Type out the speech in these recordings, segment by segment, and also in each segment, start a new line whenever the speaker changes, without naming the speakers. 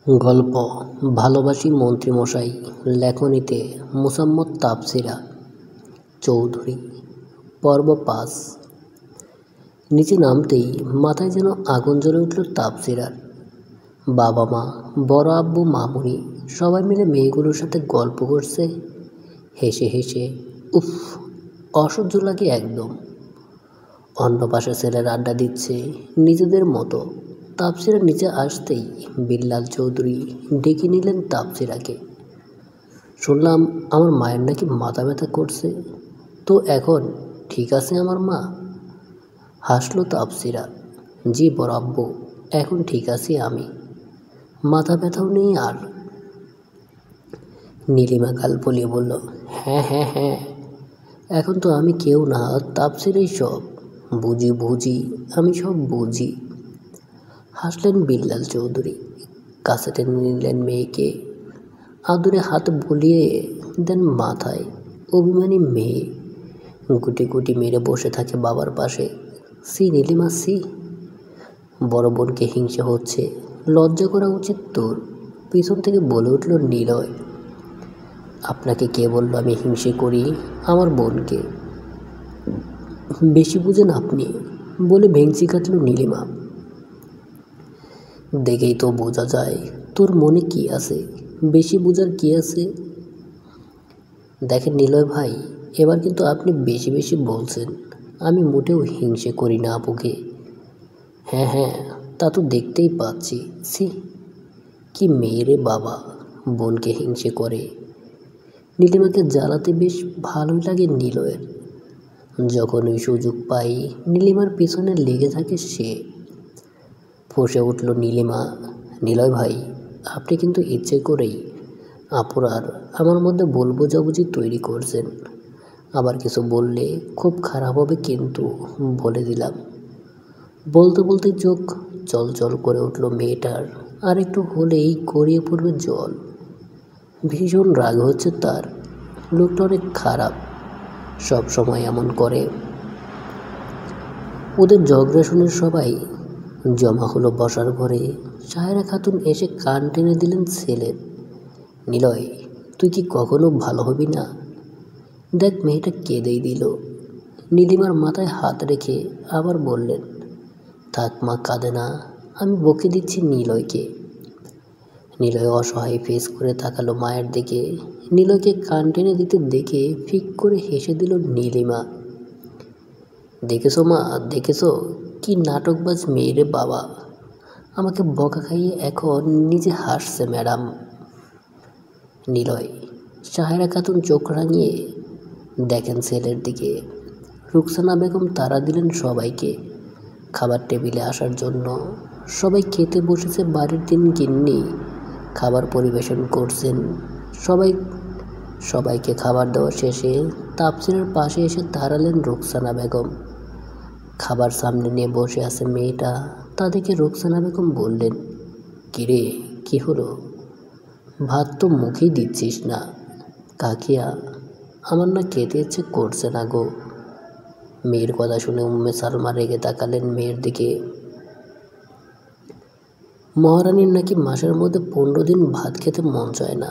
গল্প ভালোবাসি মন্ত্রীমশাই। লেখনীতে মোসাম্মৎ তাফসিরা চৌধুরী। পর্ব ৫। নিচে নামতেই মাথায় যেন আগুন জ্বলে উঠল তাফসিরার। বাবা মা, বড় আব্বু, মামুনি সবাই মিলে মেয়েগুলোর সাথে গল্প করছে। হেসে হেসে উফ, অসহ্য লাগে একদম। অন্য পাশে ছেলেরা আড্ডা দিচ্ছে নিজেদের মতো। তাফসিরা নিচে আসতেই বিল্লাল চৌধুরী ডেকে নিলেন তাফসিরাকে। শুনলাম আমার মায়ের নাকি মাথা ব্যথা করছে, তো এখন ঠিক আছে আমার মা? হাসলো তাফসিরা। জি বড় আব্বু, এখন ঠিক আছি আমি, মাথা ব্যথাও নেই আর। নীলিমা গাল ফলিয়ে বলল, হ্যাঁ হ্যাঁ হ্যাঁ, এখন তো আমি কেউ না, তাফসিরাই সব। বুঝি বুঝি, আমি সব বুঝি। হাসলেন বিল্লাল চৌধুরী। কাছে টেনে নিলেন মেয়েকে, আদুরে হাত বুলিয়ে দেন মাথায়। অভিমানী মেয়ে গুটি গুটি মেরে বসে থাকে বাবার পাশে। সি নীলিমা সি, বড় বোনকে হিংসে হচ্ছে, লজ্জা করা উচিত তোর। পিছন থেকে বলে উঠল নিলয়, আপনাকে কে বলল আমি হিংসে করি আমার বোনকে? বেশি বুঝেন আপনি, বলে ভেংচি কাটল নীলিমা। দেখেই তো বোঝা যায় তোর মনে কি আছে, বেশি বোঝার কি আছে? দেখেন নিলয় ভাই, এবার কিন্তু আপনি বেশি বেশি বলছেন। আমি মোটেও হিংসে করি না আপুকে। হ্যাঁ হ্যাঁ, তা তো দেখতেই পাচ্ছি। ছি, কি মেয়েরে বাবা, বোনকে হিংসে করে। নীলিমাকে জ্বালাতে বেশ ভালোই লাগে নিলয়ের। যখন ওই সুযোগ পাই নীলিমার পিছনে লেগে থাকে সে। ফসে উঠল নীলিমা, নিলয় ভাই, আপনি কিন্তু ইচ্ছে করেই আপুর আর আমার মধ্যে ভুল বোঝাবুঝি তৈরি করছেন। আবার কিছু বললে খুব খারাপ হবে কিন্তু, বলে দিলাম। বলতে বলতে চোখ চল চল করে উঠল মেয়েটার, আর একটু হলেই গড়িয়ে পড়বে জল। ভীষণ রাগ হচ্ছে তার। লোকটা অনেক খারাপ, সব সময় এমন করে। ওদের ঝগড়া শুনে সবাই জমা হলো বসার ঘরে। সায়রা খাতুন এসে কান টেনে দিলেন ছেলের। নিলয়, তুই কি কখনো ভালো হবি না? দেখ মেয়েটা কেঁদেই দিল। নীলিমার মাথায় হাত রেখে আবার বললেন, থাক মা, কাঁদে না, আমি বকে দিচ্ছি নিলয়কে। নিলয় অসহায় ফেস করে তাকালো মায়ের দিকে। নিলয়কে কান টেনে দিতে দেখে ফিক করে হেসে দিল নীলিমা। দেখেছো মা, দেখেছো কি নাটকবাজ মেয়েরে বাবা, আমাকে বকা খাইয়ে এখন নিজে হাসছে ম্যাডাম। নিলয়, সাহেরা খাতুন চোখ রাঙিয়ে দেখেন ছেলের দিকে। রুকসানা বেগম তাড়া দিলেন সবাইকে খাবার টেবিলে আসার জন্য। সবাই খেতে বসেছে। বাড়ির তিন গিন্নি খাবার পরিবেশন করছেন। সবাইকে খাবার দেওয়া শেষে তাফসিরের পাশে এসে দাঁড়ালেন রুকসানা বেগম। খাবার সামনে নিয়ে বসে আছে মেয়েটা, তা দেখে রুকসানা বেগম বললেন, কিরে কি হলো? ভাত তো মুখেই দিচ্ছিস না। কাকিয়া, আমার না খেতে ইচ্ছে করছে না গো। মেয়ের কথা শুনে উম্মে সালমা রেগে তাকালেন মেয়ের দিকে। মহারানীর নাকি মাসের মধ্যে 15 দিন ভাত খেতে মন চায় না।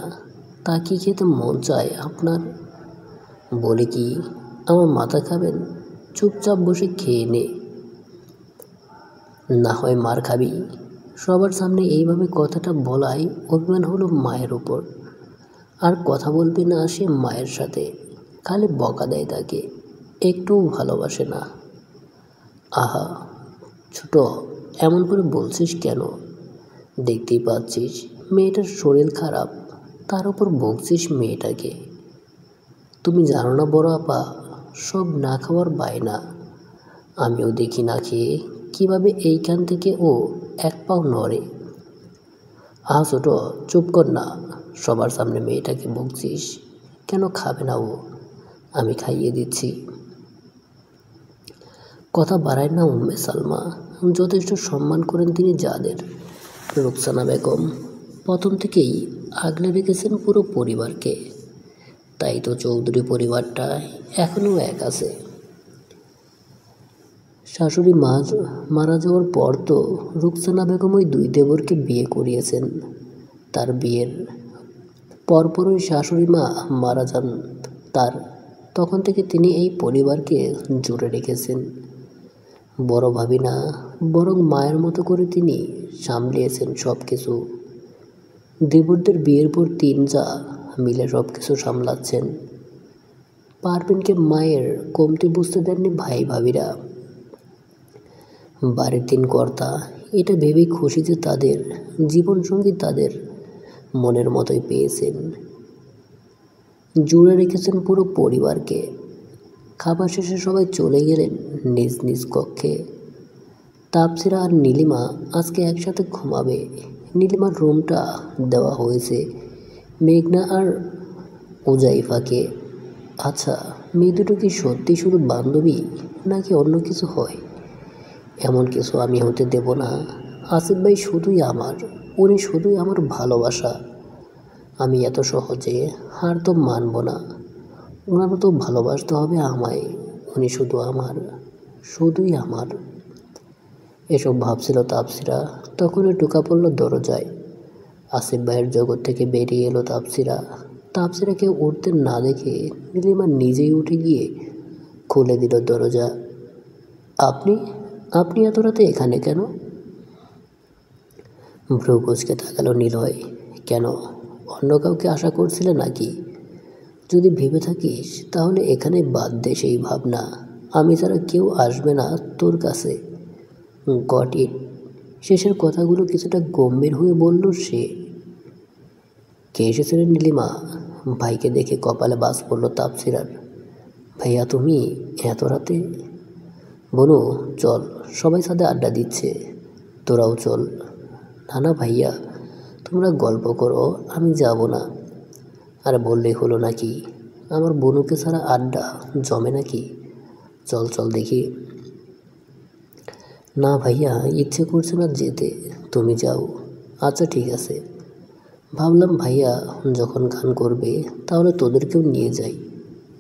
তা কি খেতে মন চায় আপনার? বলে কি আমার মাথা খাবেন? চুপচাপ বসে খেয়ে নে, না হয় মার খাবি। সবার সামনে এইভাবে কথাটা বলায় অভিমান হলো মায়ের ওপর। আর কথা বলবে না সে মায়ের সাথে, খালি বকা দেয় তাকে, একটুও ভালোবাসে না। আহা ছোট, এমন করে বলছিস কেন? দেখতেই পাচ্ছিস মেয়েটার শরীর খারাপ, তার উপর বকছিস মেয়েটাকে। তুমি জানো না বড় আপা, সব না খাওয়ার বায়না। আমিও দেখি না খেয়ে কীভাবে এইখান থেকে ও এক পাও নড়ে। আহা ছোট, চুপ কর না, সবার সামনে মেয়েটাকে বকছিস কেন? খাবে না ও, আমি খাইয়ে দিচ্ছি। কথা বাড়ায় না উম্মে সালমা, যথেষ্ট সম্মান করেন তিনি যাদের। রুকসানা বেগম প্রথম থেকেই আগলে রেখেছেন পুরো পরিবারকে, তাই তো চৌধুরী পরিবারটা এখনও এক আছে। শাশুড়ি মারা যাওয়ার পর তো রুকসানা বেগম ওই দুই দেবরকে বিয়ে করিয়েছেন। তার বিয়ের পরপরই শাশুড়ি মা মারা যান তার। তখন থেকে তিনি এই পরিবারকে জুড়ে রেখেছেন। বড় ভাবি না, বরং মায়ের মতো করে তিনি সামলিয়েছেন সব কিছু। দেবরদের বিয়ের পর তিন যা মিলে সব কিছু সামলাচ্ছেন। পারভিনকে মায়ের কমতি বুঝতে দেননি ভাই ভাবিরা। বাড়ির তিন কর্তা এটা ভেবেই খুশি যে তাদের জীবনসঙ্গী তাদের মনের মতোই পেয়েছেন। জুড়ে রেখেছেন পুরো পরিবারকে। খাবার শেষে সবাই চলে গেলেন নিজ নিজ কক্ষে। তাপসিরা আর নীলিমা আজকে একসাথে ঘুমাবে। নীলিমার রুমটা দেওয়া হয়েছে মেঘনা আর উজাইফাকে। আচ্ছা, মেয়ে দুটো কি সত্যি শুধু বান্ধবী নাকি অন্য কিছু হয়? এমন কিছু আমি হতে দেব না। আসিফ ভাই শুধুই আমার, উনি শুধুই আমার ভালোবাসা। আমি এত সহজে হার তো মানব না। ওনারও তো ভালোবাসতে হবে আমায়। উনি শুধু আমার, শুধুই আমার। এসব ভাবছিল তাপসিরা, তখনই ঢোকা পড়ল দরজায়। আসিফ ভাইয়ের জগৎ থেকে বেরিয়ে এলো তাপসিরা। তাপসিরাকে উঠতে না দেখে নীলিমা নিজেই উঠে গিয়ে খুলে দিল দরজা। আপনি আপনি এত রাতে এখানে কেন? ভ্রু কুঁচকে তাকালো নিলয়। কেন, অন্য কাউকে আশা করছিলে নাকি? যদি ভেবে থাকিস তাহলে এখানে বাদ দে সেই ভাবনা। আমি ছাড়া কেউ আসবে না তোর কাছে। Got it. শেষের কথাগুলো কিছুটা গম্ভীর হয়ে বলল সে। কে এসেছিলেন নীলিমা? ভাইকে দেখে কপালে বাজ পড়ল তাপসিরার। ভাইয়া তুমি এত রাতে? বনু চল, সবাই সাথে আড্ডা দিচ্ছে, তোরাও চল। না না ভাইয়া, তোমরা গল্প করো, আমি যাব না। আর বললেই হলো নাকি? আমার বনুকে ছাড়া আড্ডা জমে নাকি? চল চল দেখি। না ভাইয়া, ইচ্ছে করছে না যেতে, তুমি যাও। আচ্ছা ঠিক আছে। ভাবলাম ভাইয়া যখন গান করবে তাহলে তোদেরকেও নিয়ে যাই।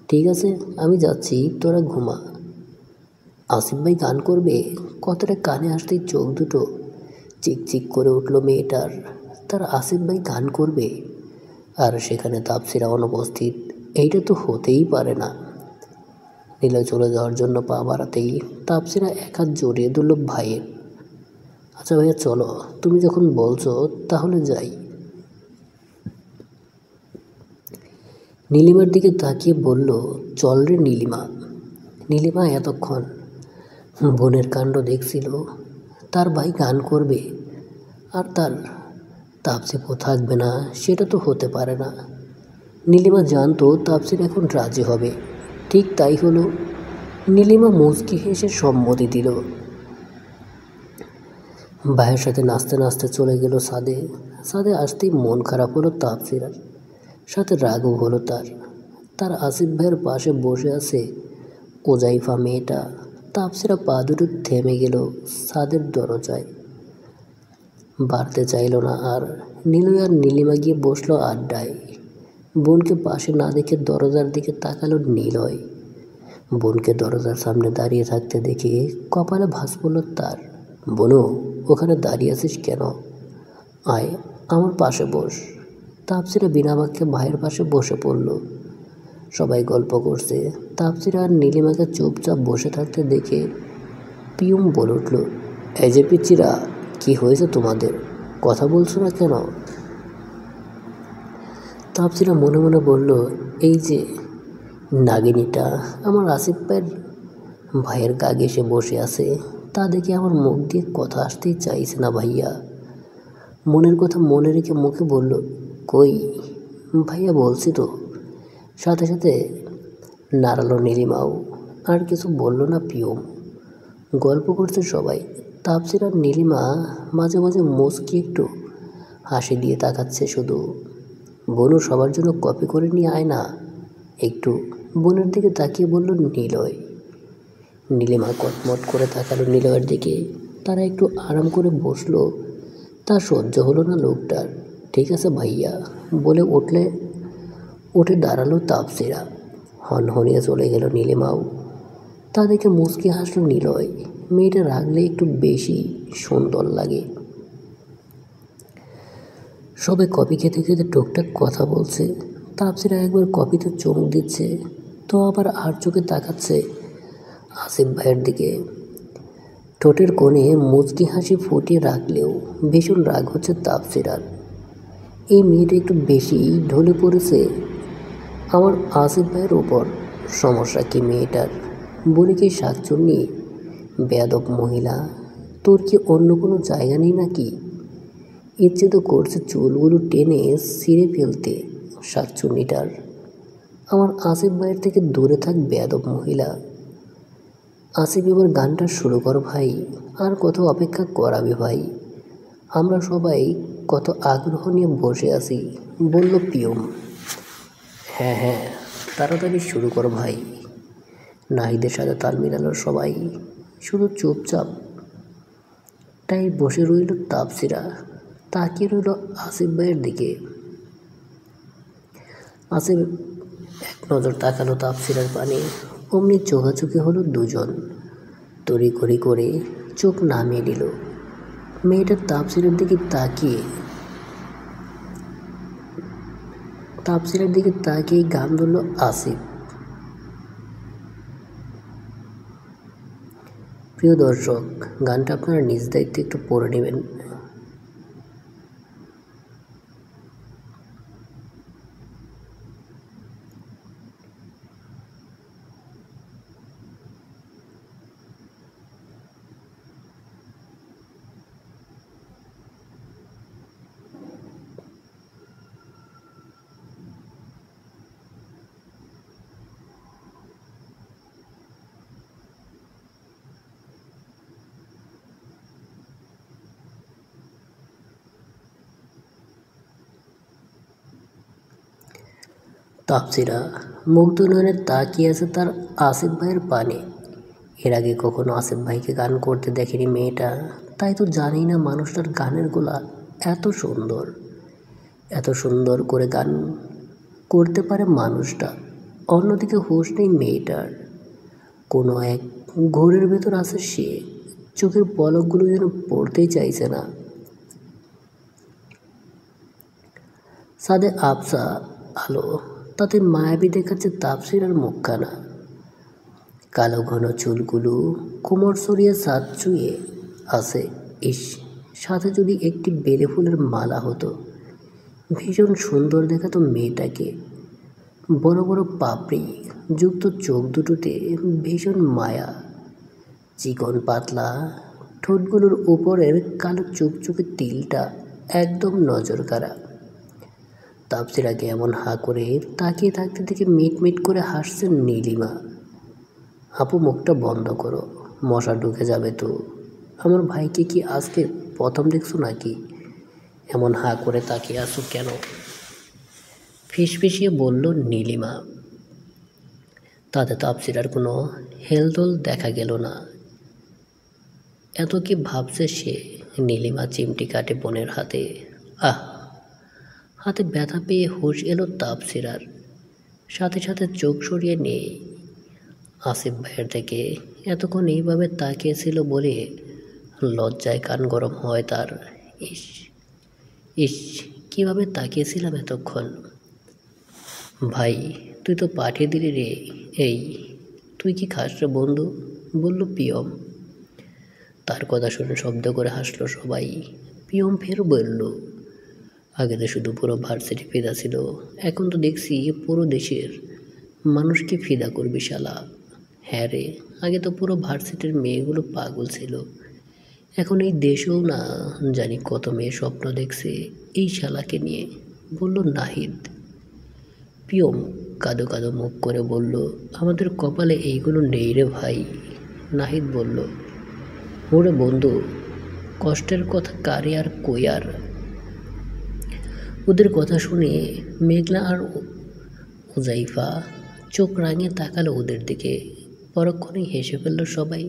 ঠিক আছে, আমি যাচ্ছি, তোরা ঘুমা। আসিফ ভাই গান করবে? কথাটা কানে আসতেই চোখ দুটো চিকচিক করে উঠল মেয়েটার। তার আসিফ ভাই গান করবে আর সেখানে তাপসিরা অনুপস্থিত? এইটা তো হতেই পারে না। নীলা চলে যাওয়ার জন্য পা বাড়াতেই তাপসিরা এক হাত জড়িয়ে ধরল ভাইয়ের। আচ্ছা ভাইয়া চলো, তুমি যখন বলছো তাহলে যাই। নীলিমার দিকে তাকিয়ে বলল, চল রে নীলিমা। নীলিমা এতক্ষণ বোনের কাণ্ড দেখছিল। তার ভাই গান করবে আর তার তাপসিপও থাকবে না, সেটা তো হতে পারে না। নীলিমা জানতো তাপসির এখন রাজি হবে। ঠিক তাই হলো। নীলিমা মুচকি হেসে সম্মতি দিল। ভাইয়ের সাথে নাচতে নাচতে চলে গেল ছাদে। ছাদে আসতেই মন খারাপ হলো তাপসিরার, সাথে রাগও হলো তার। তার আসিফ ভাইয়ের পাশে বসে আছে ওজাইফা মেয়েটা। তাপসিরা পা দুটো থেমে গেল ছাদের দরজায়। বাড়তে চাইল না আর। নীলয় আর নীলিমা গিয়ে বসলো আড্ডায়। বোনকে পাশে না দেখে দরজার দিকে তাকালো নিলয়। বোনকে দরজার সামনে দাঁড়িয়ে থাকতে দেখে কপালে ভাঁজ পড়ল তার। বোনু, ওখানে দাঁড়িয়ে আছিস কেন? আয়, আমার পাশে বস। তাপসিরা বিনা বাক্যে ভাইয়ের পাশে বসে পড়ল। সবাই গল্প করছে। তাপসিরা আর নীলিমাকে চুপচাপ বসে থাকতে দেখে পিয়ুম বলে উঠল, এই যে পিচ্চিরা, কী হয়েছে তোমাদের? কথা বলছো না কেন? তাপসিরা মনে মনে বলল, এই যে নাগিনীটা আমার আসিফ ভাইয়ের গা ঘেঁষে বসে আছে, তা দেখে আমার মুখ দিয়ে কথা আসতেই চাইছে না ভাইয়া। মনের কথা মনে রেখে মুখে বলল, কই ভাইয়া বলছি তো। সাথে সাথে নাড়ালো নীলিমাও। আর কিছু বলল না পিয়ম। গল্প করছে সবাই। তাপসির আর নীলিমা মাঝে মাঝে মুচকি একটু হাসি দিয়ে তাকাচ্ছে শুধু। বনু সবার জন্য কপি করে নিয়ে আয় না একটু। বোনের দিকে তাকিয়ে বলল নিলয়। নীলিমা কটমট করে তাকালো নিলয়ের দিকে। তারা একটু আরাম করে বসলো। তা সহ্য হলো না লোকটার। ঠিক আছে ভাইয়া বলে উঠে দাঁড়ালো তাপসিরা। হনহনিয়ে চলে গেল নীলিমাও। তা দেখে মুচকি হাসলো নিলয়। মেয়েটা রাগলে একটু বেশি সুন্দর লাগে। সবাই কফি খেতে খেতে টুকটাক কথা বলছে। তাপসিরা একবার কফিতে চুমুক দিচ্ছে, তো আবার আর চোখে তাকাচ্ছে আসিফ ভাইয়ের দিকে। ঠোঁটের কোণে মুচকি হাসি ফুটিয়ে রাখলেও ভীষণ রাগ হচ্ছে তাপসিরার। এই মেয়েটা একটু বেশি ঢলে পড়েছে আমার আসিফ ভাইয়ের ওপর। সমস্যা কি মেয়েটার? বলে কি শাকচুন্নি? বেয়াদব মহিলা, তোর কি অন্য কোনো জায়গা নেই নাকি? ইচ্ছে তো করছে চুলগুলো টেনে ছিঁড়ে ফেলতে শাকচুন্নিটার। আমার আসিফ ভাইয়ের থেকে দূরে থাক বেয়াদব মহিলা। আসিফ এবার গানটা শুরু কর ভাই, আর কত অপেক্ষা করাবি ভাই? আমরা সবাই কত আগ্রহ নিয়ে বসে আছি, বলল পিয়ম। হ্যাঁ হ্যাঁ, তাড়াতাড়ি শুরু কর ভাই। নাহিদের সাথে তাল মিলালো সবাই, শুধু চুপচাপ তাই বসে রইল তাপসিরা, তাকিয়ে রইল আসিফ ভাইয়ের দিকে। আসিফ এক নজর তাকালো তাপসিরার পানে, অমনি চোখাচোখি হলো দুজন। তড়িঘড়ি করে চোখ নামিয়ে দিল। মেয়েটার তাপসিরার দিকে তাকিয়ে গান ধরল আসিফ। প্রিয় দর্শক, গানটা আপনারা নিজ দায়িত্বে একটু পড়ে নেবেন। তাপসিরা মুগ্ধ নয়নে তাকিয়ে আছে তার আসিফ ভাইয়ের পানে। এর আগে কখনো আসিফ ভাইকে গান করতে দেখেনি মেয়েটা, তাই তো জানি না মানুষটার গানের গলা এত সুন্দর করে গান করতে পারে মানুষটা। অন্যদিকে হুঁশ নেই মেয়েটার, কোনো এক ঘোরের ভেতর আছে সে। চোখের পলকগুলো যেন পড়তেই চাইছে না। ছাদে আবছা আলো, তাতে মায়াবী দেখাচ্ছে তাপসিরার মুখখানা। কালো ঘন চুলগুলো কোমর সরিয়ে ছাদ চুয়ে আছে। ইস, সাথে যদি একটি বেলে ফুলের মালা হতো, ভীষণ সুন্দর দেখাতো মেয়েটাকে। বড় বড় পাপড়ি যুক্ত চোখ দুটোতে ভীষণ মায়া। চিকন পাতলা ঠোঁটগুলোর উপরের কালো চুকচুকে তিলটা একদম নজরকাড়া। তাপসিরাকে এমন হাঁ করে তাকিয়ে থাকতে দেখে মিটমিট করে হাসছেন নীলিমা। আপু, মুখটা বন্ধ করো, মশা ঢুকে যাবে তো। আমার ভাইকে কি আজকে প্রথম দেখছো নাকি? এমন হাঁ করে তাকিয়ে আসো কেন? ফিসফিসিয়ে বলল নীলিমা। তাতে তাপসিরার কোনো হেলদোল দেখা গেল না। এত কি ভাবছে সে? নীলিমা চিমটি কাটে বোনের হাতে। হাতে ব্যথা পেয়ে হুঁশ এলো তাপসিরার। সাথে সাথে চোখ সরিয়ে নেই আসিফ ভাইয়ের থেকে। এতক্ষণ এইভাবে তাকিয়েছিল বলে লজ্জায় কান গরম হয় তার। ইস ইস, কীভাবে তাকিয়েছিলাম এতক্ষণ। ভাই, তুই তো পাঠিয়ে দিলি রে। এই, তুই কি খাস রে বন্ধু? বলল পিয়ম। তার কথা শুনে শব্দ করে হাসলো সবাই। পিয়ম ফের বলল, আগে তো শুধু পুরো ভার্সিটি ফিদা ছিল, এখন তো দেখছি পুরো দেশের মানুষকে ফিদা করবি শালা। হ্যাঁ রে, আগে তো পুরো ভার্সিটির মেয়েগুলো পাগল ছিল, এখন এই দেশেও না জানি কত মেয়ে স্বপ্ন দেখছে এই শালাকে নিয়ে, বলল নাহিদ। পিয়ম কাঁদো কাঁদো মুখ করে বলল, আমাদের কপালে এইগুলো নেই রে ভাই। নাহিদ বলল, ওরে বন্ধু, কষ্টের কথা কারে আর কই আর। ওদের কথা শুনে মেঘলা আর উজাইফা চোখ রাঙিয়ে তাকালো ওদের দিকে। পরক্ষণেই হেসে ফেলল সবাই।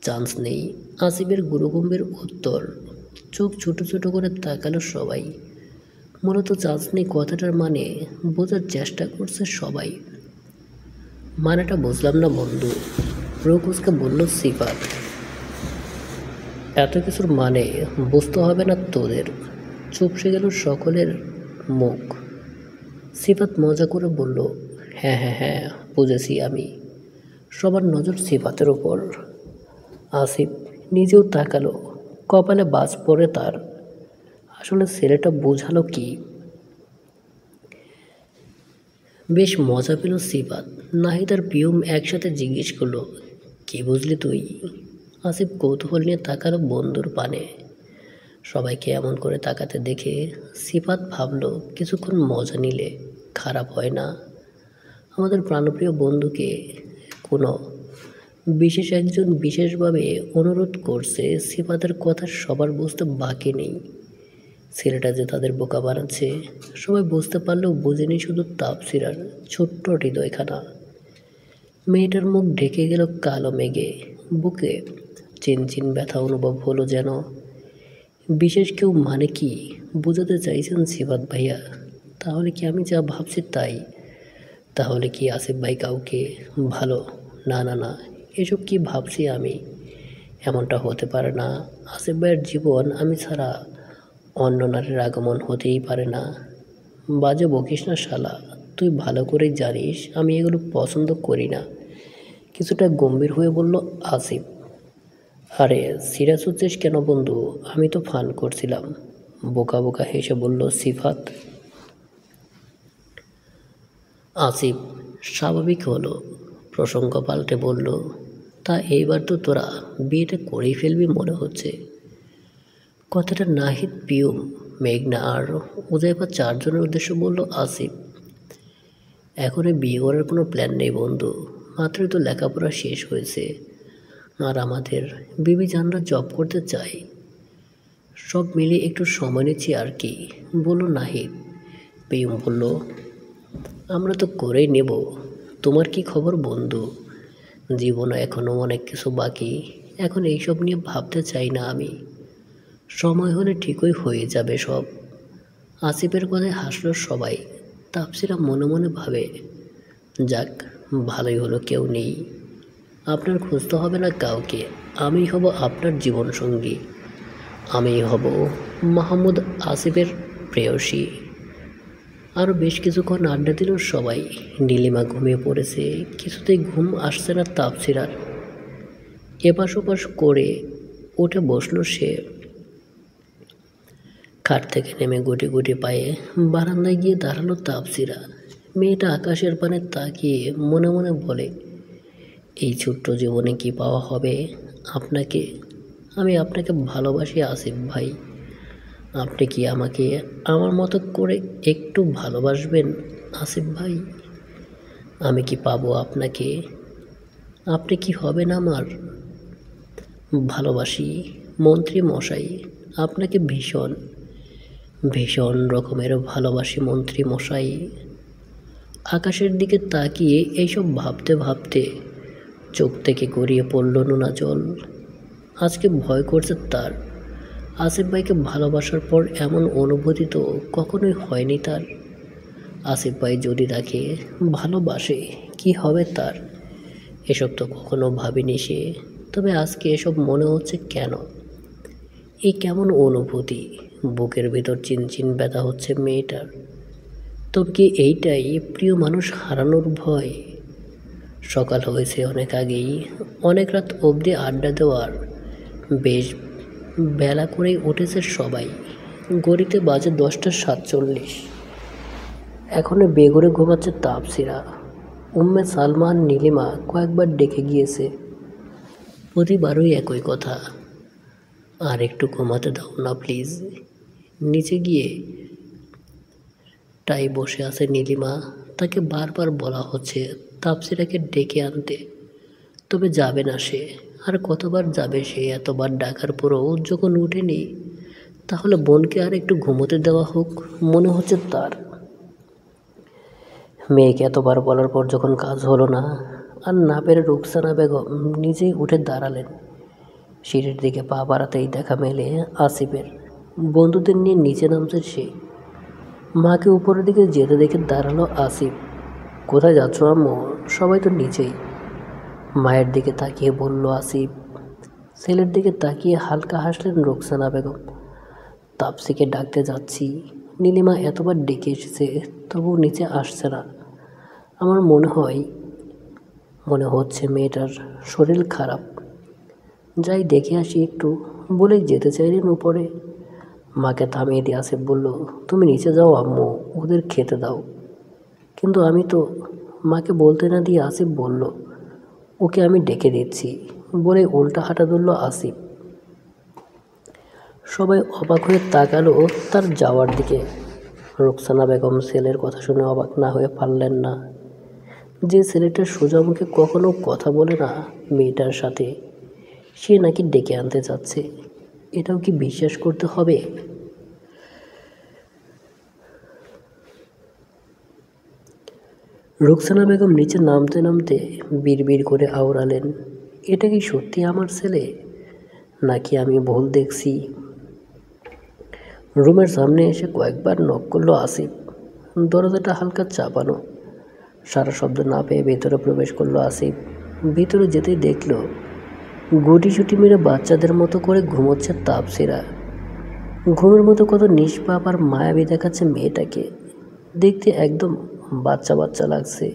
চান্স নেই আসিফের গুরুগম্ভীর উত্তর। চোখ ছোট ছোট করে তাকালো সবাই। মূলত চান্স নেই কথাটার মানে বোঝার চেষ্টা করছে সবাই। মানেটা বুঝলাম না বন্ধু, রোকুসকে বলল সিফাত। এত কিছুর মানে বুঝতে হবে না তোদের। চুপসে গেল সকলের মুখ। সিফাত মজা করে বলল, হ্যাঁ হ্যাঁ হ্যাঁ, বুঝেছি আমি। সবার নজর সিফাতের ওপর। আসিফ নিজেও তাকালো, কপালে বাজ পড়ে তার। আসলে ছেলেটা বোঝালো কি? বেশ মজা পেল সিফাত। নাহিদ আর পিয়ুম একসাথে জিজ্ঞেস করলো, কি বুঝলি তুই? আসিফ কৌতূহল নিয়ে তাকালো বন্ধুর পানে। সবাইকে এমন করে তাকাতে দেখে সিফাত ভাবলো, কিছুক্ষণ মজা নিলে খারাপ হয় না। আমাদের প্রাণপ্রিয় বন্ধুকে কোনো বিশেষ একজন বিশেষভাবে অনুরোধ করছে। সিফাতের কথা সবার বুঝতে বাকি নেই। ছেলেটা যে তাদের বোকা বানাচ্ছে সবাই বুঝতে পারলেও বুঝেনি শুধু তাপসিরার ছোট্ট হৃদয়খানা। মেয়েটার মুখ ঢেকে গেল কালো মেঘে। বুকে চিনচিন ব্যথা অনুভব হলো যেন। বিশেষ কেউ মানে কি বোঝাতে চাইছেন সিফাত ভাইয়া? তাহলে কি আমি যা ভাবছি তাই? তাহলে কি আসিফ ভাই কাউকে ভালো? না না না, এসব কি ভাবছি আমি? এমনটা হতে পারে না। আসিফ ভাইয়ের জীবন আমি ছাড়া অন্য নারীর আগমন হতেই পারে না। বাজে বকিস না শালা, তুই ভালো করেই জানিস আমি এগুলো পছন্দ করি না। কিছুটা গম্ভীর হয়ে বলল আসিফ। আরে সিরিয়াস হচ্ছিস কেন বন্ধু? আমি তো ফান করছিলাম। বোকা বোকা হেসে বলল সিফাত। আসিফ স্বাভাবিক হলো, প্রসঙ্গ পাল্টে বলল, তা এইবার তো তোরা বিয়েটা করেই ফেলবি মনে হচ্ছে। কথাটা নাহিদ, পিয়ুম, মেঘনা আর উদয়পা চারজনের উদ্দেশ্য বলল আসিফ। এখনই বিয়ে করার কোনো প্ল্যান নেই বন্ধু, মাত্রই তো লেখাপড়া শেষ হয়েছে। আর আমাদের বিবি জানরা জব করতে চাই। সব মিলিয়ে একটু সময় নিচ্ছি আর কি, বলল নাহিদ। পিয়ুম বলল, আমরা তো করেই নেব। তোমার কি খবর বন্ধু? জীবনে এখনও অনেক কিছু বাকি, এখন এইসব নিয়ে ভাবতে চাই না আমি। সময় হলে ঠিকই হয়ে যাবে সব। আসিফের কথায় হাসল সবাই। তাপসিরা মনে মনে ভাবে, যাক ভালোই হলো কেউ নেই। আপনার খুঁজতে হবে না কাউকে, আমি হব আপনার জীবনসঙ্গী। আমি হব মাহমুদ আসিফের প্রেয়সী। আরও বেশ কিছুক্ষণ আড্ডা দিল সবাই। নীলিমা ঘুমিয়ে পড়েছে, কিছুতেই ঘুম আসছে না তাপসিরার। এপাশ ওপাশ করে উঠে বসলো সে। খাট থেকে নেমে গুটি গুটি পায়ে বারান্দায় গিয়ে দাঁড়ালো তাপসিরা। মেয়েটা আকাশের পানে তাকিয়ে মনে মনে বলে, এই ছোট্ট জীবনে কি পাওয়া হবে আপনাকে? আমি আপনাকে ভালোবাসি আসিফ ভাই। আপনি কি আমাকে আমার মতো করে একটু ভালোবাসবেন আসিফ ভাই? আমি কি পাবো আপনাকে? আপনি কি হবেন আমার? ভালোবাসি মন্ত্রী মশাই, আপনাকে ভীষণ ভীষণ রকমের ভালোবাসি মন্ত্রী মশাই। আকাশের দিকে তাকিয়ে এইসব ভাবতে ভাবতে চোখ থেকে গড়িয়ে পড়ল নোনা জল। আজকে ভয় করছে তার। আসিফ ভাইকে ভালোবাসার পর এমন অনুভূতি তো কখনোই হয়নি তার। আসিফ ভাই যদি তাকে ভালোবাসে কি হবে তার? এসব তো কখনো ভাবিনি সে। তবে আজকে এসব মনে হচ্ছে কেন? এই কেমন অনুভূতি? বুকের ভিতর চিনচিন ব্যথা হচ্ছে মেয়েটার। তবে কি এইটাই প্রিয় মানুষ হারানোর ভয়? সকাল হয়েছে অনেক আগেই, অনেক রাত অবধি আড্ডা দেওয়ার বেশ বেলা করেই উঠেছে সবাই। ঘড়িতে বাজে 10টা 47। এখনও বেঘরে ঘুমাচ্ছে তাপসিরা। উম্মে সালমান নীলিমা কয়েকবার ডেকে গিয়েছে, প্রতিবারই একই কথা, আর একটু ঘুমাতে দাও না প্লিজ। নিচে গিয়ে টাই বসে আছে নীলিমা। তাকে বারবার বলা হচ্ছে তাপসিরাকে ডেকে আনতে, তবে যাবে না সে। আর কতবার যাবে সে? এতবার ডাকার পরও যখন উঠেনি, তাহলে বোনকে আর একটু ঘুমোতে দেওয়া হোক মনে হচ্ছে তার। মেয়েকে এতবার বলার পর যখন কাজ হলো না, আর না পেরে রুকসানা বেগম নিজেই উঠে দাঁড়ালেন। সিঁড়ির দিকে পা বাড়াতেই দেখা মেলে আসিফের। বন্ধুদের নিয়ে নিচে নামছে সে। মাকে উপরের দিকে যেতে দেখে দাঁড়ালো আসিফ। কোথায় যাচ্ছ আম্মু? সবাই তো নিচেই। মায়ের দিকে তাকিয়ে বলল আসিফ। ছেলের দিকে তাকিয়ে হালকা হাসলেন রুকসানা বেগম। তাপসিকে ডাকতে যাচ্ছি, নীলিমা এতবার ডেকে এসেছে তবুও নিচে আসছে না। আমার মনে হচ্ছে মেয়েটার শরীর খারাপ। যাই দেখে আসি একটু বলেই যেতে চাইলেন উপরে। মাকে থামিয়ে দিয়ে আসিফ বলল, তুমি নিচে যাও আম্মু, ওদের খেতে দাও। কিন্তু আমি তো, মাকে বলতে না দিয়ে আসিফ বলল, ওকে আমি ডেকে দিচ্ছি বলে উল্টা হাঁটা ধরল আসিফ। সবাই অবাক হয়ে তাকালো তার যাওয়ার দিকে। রোকসানা বেগম ছেলের কথা শুনে অবাক না হয়ে পারলেন না। যে ছেলেটা সোজা মুখে কখনো কথা বলে না মেয়েটার সাথে, সে নাকি ডেকে আনতে চাচ্ছে, এটাও কি বিশ্বাস করতে হবে? রোকসানা বেগম নিচে নামতে নামতে বিড়বিড় করে আওড়ালেন, এটা কি সত্যি আমার ছেলে, নাকি আমি ভুল দেখছি? রুমের সামনে এসে কয়েকবার নক করলো আসিফ। দরজাটা হালকা চাপানো। সারা শব্দ না পেয়ে ভেতরে প্রবেশ করলো আসিফ। ভিতরে যেতেই দেখল গুটিসুটি মেরে বাচ্চাদের মতো করে ঘুমোচ্ছে তাপসিরা। ঘুমের মতো কত নিষ্পাপ আর মায়াবী দেখাচ্ছে মেয়েটাকে। দেখতে একদম বাচ্চা বাচ্চা লাগছে।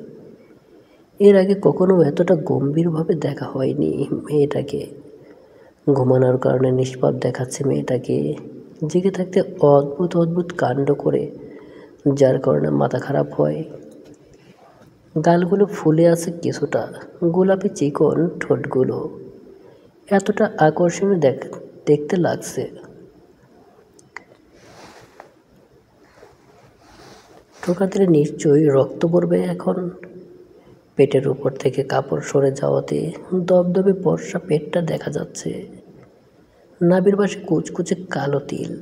এর আগে কখনো এতটা গম্ভীরভাবে দেখা হয়নি মেয়েটাকে। ঘুমানোর কারণে নিষ্পাপ দেখাচ্ছে মেয়েটাকে, জেগে থাকতে অদ্ভুত অদ্ভুত কাণ্ড করে, যার কারণে মাথা খারাপ হয়। গালগুলো ফুলে আছে কিছুটা, গোলাপি চিকন ঠোঁটগুলো এতটা আকর্ষণীয় দেখতে লাগছে। টোকা দিলে নিশ্চয়ই রক্ত পড়বে এখন। পেটের উপর থেকে কাপড় সরে যাওয়াতে দবদবে বর্ষা পেটটা দেখা যাচ্ছে। নাভির পাশে কুচকুচে কালো তিল,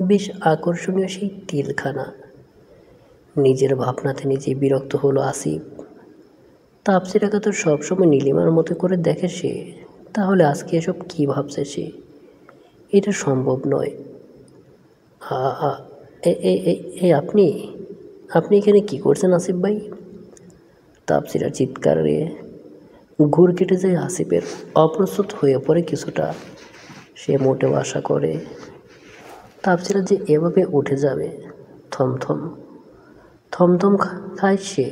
বেশ আকর্ষণীয় সেই তিলখানা। নিজের ভাবনাতে নিজেই বিরক্ত হলো আসিফ। তাপসিরাকে তো সবসময় নীলিমার মতো করে দেখে সে, তাহলে আজকে এসব কী ভাবছে সে? এটা সম্ভব নয়। আপনি আপনি এখানে কি করছেন আসিফ ভাই? তাপসিরার চিৎকারে ঘুর কেটে যায় আসিফের। অপ্রস্তুত হয়ে পড়ে কিছুটা। সে মোটেও আশা করে তাপসিরা যে এভাবে উঠে যাবে। থমথম থমথম খায় সে,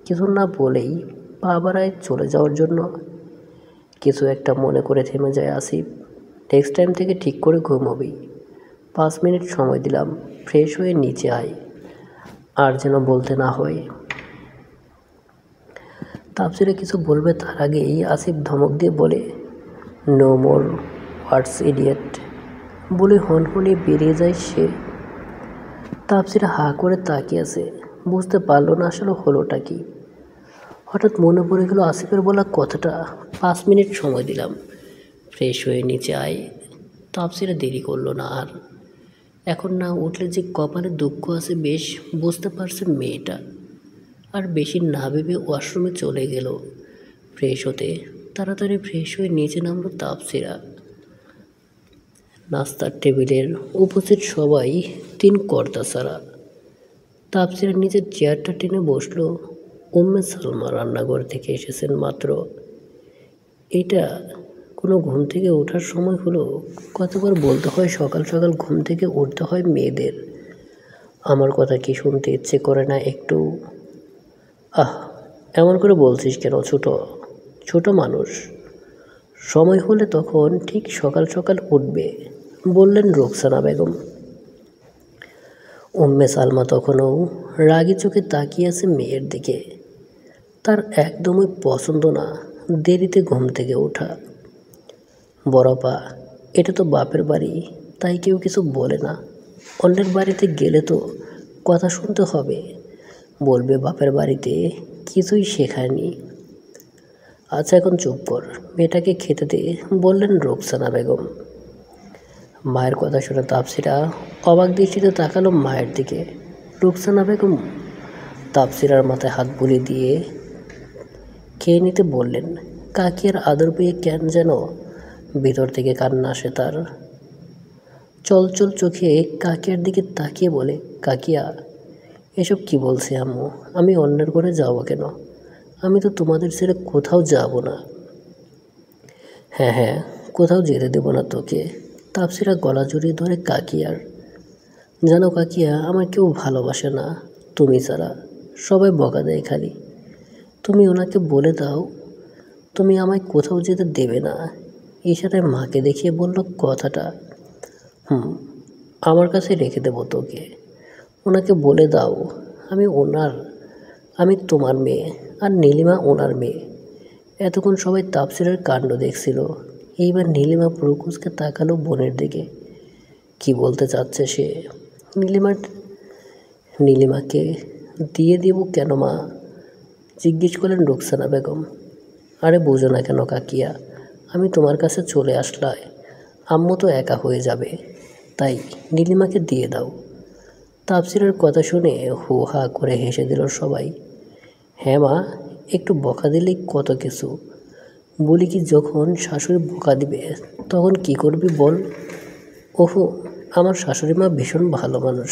কিছু না বলেই পা বাড়ায় চলে যাওয়ার জন্য। কিছু একটা মনে করে থেমে যায় আসিফ। নেক্সট টাইম থেকে ঠিক করে ঘুমোবি। 5 মিনিট সময় দিলাম, ফ্রেশ হয়ে নিচে আয়, আর যেন বলতে না হয়। তাপসিরা কিছু বলবে তার আগেই আসিফ ধমক দিয়ে বলে, নো মোর ওয়ার্ডস ইডিয়েট বলে হনহনিয়ে বেরিয়ে যায় সে। তাপসিরা হা করে তাকিয়ে আছে, বুঝতে পারলো না আসলে হলোটা কি। হঠাৎ মনে পড়ে গেল আসিফের বলা কথাটা, 5 মিনিট সময় দিলাম, ফ্রেশ হয়ে নিচে আয়। তাপসিরা দেরি করলো না আর। এখন না উঠলে যে কপালে দুঃখ আছে বেশ বুঝতে পারছে মেয়েটা। আর বেশি না ভেবে ওয়াশরুমে চলে গেল ফ্রেশ হতে। তাড়াতাড়ি ফ্রেশ হয়ে নিচে নামলো তাপসিরা। নাস্তার টেবিলের উপস্থিত সবাই 3 কর্তা ছাড়া। তাপসিরা নিজের চেয়ারটা টেনে বসলো। উম্মে সালমা রান্নাঘর থেকে এসেছেন মাত্র। এটা কোনো ঘুম থেকে ওঠার সময় হলো? কতবার বলতে হয় সকাল সকাল ঘুম থেকে উঠতে হয় মেয়েদের। আমার কথা কি শুনতে ইচ্ছে করে না একটু? এমন করে বলছিস কেন? ছোট মানুষ, সময় হলে তখন ঠিক সকাল সকাল উঠবে, বললেন রোকসানা বেগম। উম্মে সালমা তখনও রাগী চোখে তাকিয়ে আছে মেয়ের দিকে। তার একদমই পছন্দ না দেরিতে ঘুম থেকে ওঠা। বড়পা, এটা তো বাপের বাড়ি, তাই কেউ কিছু বলে না। অন্যের বাড়িতে গেলে তো কথা শুনতে হবে, বলবে বাপের বাড়িতে কিছুই শেখায়নি। আচ্ছা এখন চুপ কর, মেয়েটাকে খেতে দে, বললেন রোকসানা বেগম। মায়ের কথা শুনে তাপসিরা অবাক দৃষ্টিতে তাকালো মায়ের দিকে। রোকসানা বেগম তাপসিরার মাথায় হাত বুলিয়ে দিয়ে খেয়ে নিতে বললেন। কাকিয়ার আদর পেয়ে কেন যেন ভিতর থেকে কান্না আসে তার। চলচল চোখে কাকিয়ার দিকে তাকিয়ে বলে, কাকিয়া, এসব কি বলছে আম্মু? আমি অন্যের ঘরে যাবো কেন? আমি তো তোমাদের ছেড়ে কোথাও যাব না। হ্যাঁ, কোথাও যেতে দেবো না তোকে। তাপসিরা গলা জড়িয়ে ধরে কাকিয়ার। জানো কাকিয়া, আমার কেউ ভালোবাসে না তুমি ছাড়া, সবাই বকা দেয় খালি। তুমি ওনাকে বলে দাও তুমি আমায় কোথাও যেতে দেবে না। ইশারায় মাকে দেখিয়ে বলল কথাটা। আমার কাছে রেখে দেবো তোকে। ওনাকে বলে দাও আমি তোমার মেয়ে আর নীলিমা ওনার মেয়ে। এতক্ষণ সবাই তাপসিরের কাণ্ড দেখছিল। এইবার নীলিমা প্রকুশকে তাকালো বোনের দিকে। কি বলতে চাচ্ছে সে? নীলিমাকে দিয়ে দেব কেন মা? জিজ্ঞেস করলেন রুকসানা বেগম। আরে বোঝো না কেন কাকিয়া, আমি তোমার কাছে চলে আসলাম, আম্মু তো একা হয়ে যাবে, তাই নীলিমাকে দিয়ে দাও। তাফসিরের কথা শুনে হু হা করে হেসে দিল সবাই। হ্যাঁ মা, একটু বকা দিলেই কত কিছু। বলি কি, যখন শাশুড়ি বকা দিবে তখন কি করবি বল? ওহো, আমার শাশুড়ি মা ভীষণ ভালো মানুষ,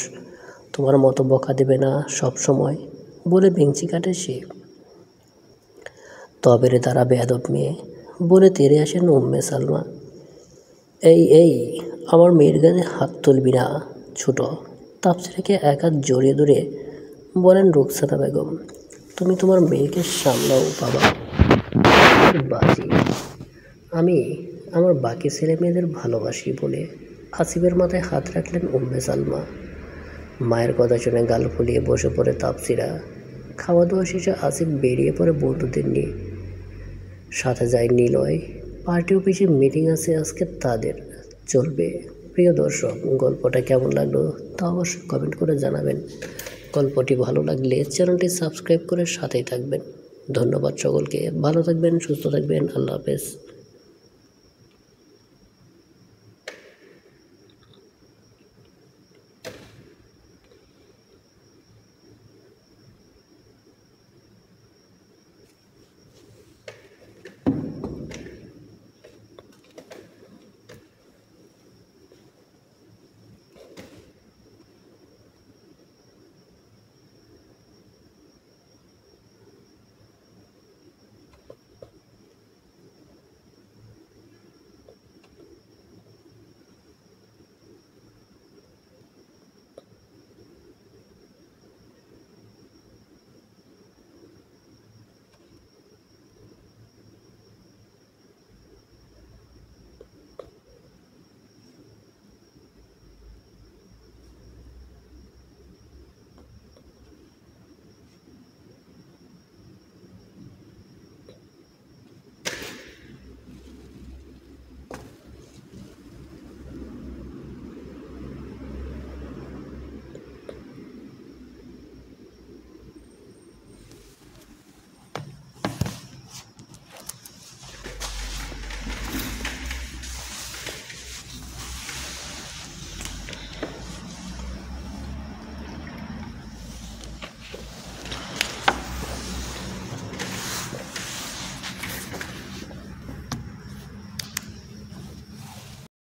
তোমার মতো বকা দেবে না সব সময় বলে বেঞ্চি কাটে সে। তবে রে তারা বেয়াদব মেয়ে বলে তেরে আসেন উম্মে সালমা। এই আমার মেয়ের গায়ে হাত তুলবি না ছোট। তাফসিরকে এক হাত জড়িয়ে ধরে বলেন রুকসানা বেগম। তুমি তোমার মেয়েকে সামলাও বাবা, বাজি। আমি আমার বাকি ছেলে মেয়েদের ভালোবাসি বলে আসিফের মাথায় হাত রাখলেন উম্মে সালমা। মায়ের কথা শুনে গাল ফুলিয়ে বসে পড়ে তাপসিরা। খাওয়া দাওয়া শেষে আসিফ বেরিয়ে পড়ে বন্ধুদের নিয়ে। সাথে যায় নিলয়। পার্টি অফিসে মিটিং আছে আজকে তাদের, চলবে। প্রিয় দর্শক, গল্পটা কেমন লাগলো তা অবশ্যই কমেন্ট করে জানাবেন। গল্পটি ভালো লাগলে চ্যানেলটি সাবস্ক্রাইব করে সাথেই থাকবেন। ধন্যবাদ সকলকে। ভালো থাকবেন, সুস্থ থাকবেন। আল্লাহ হাফেজ।